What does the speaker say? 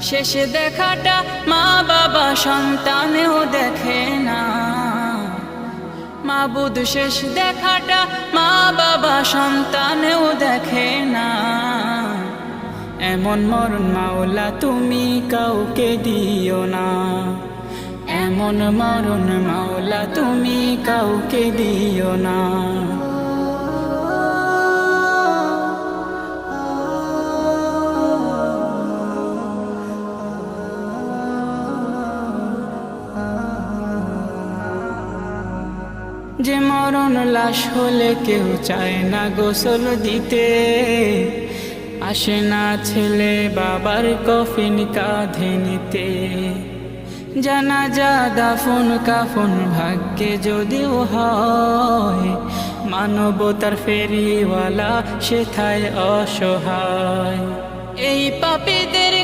শেষে দেখাটা মা বাবা সন্তানেও দেখে না। মাবুদ শেষ দেখাটা মা বাবা সন্তানেও দেখে না। এমন মরণ মাওলা তুমি কাউকে দিও না। এমন মরণ মাওলা তুমি কাউকে দিও না। যে মরণ লাশ হলে কেউ চায় না গোসল দিতে, আসে না ছেলে বাবার কফিন কাঁধে নিতে। জানাজা দাফন কাফন ভাগ্যে যদিও হয়, মানবতার ফেরিওয়ালা সেথায় অসহায়। এই পাপীদের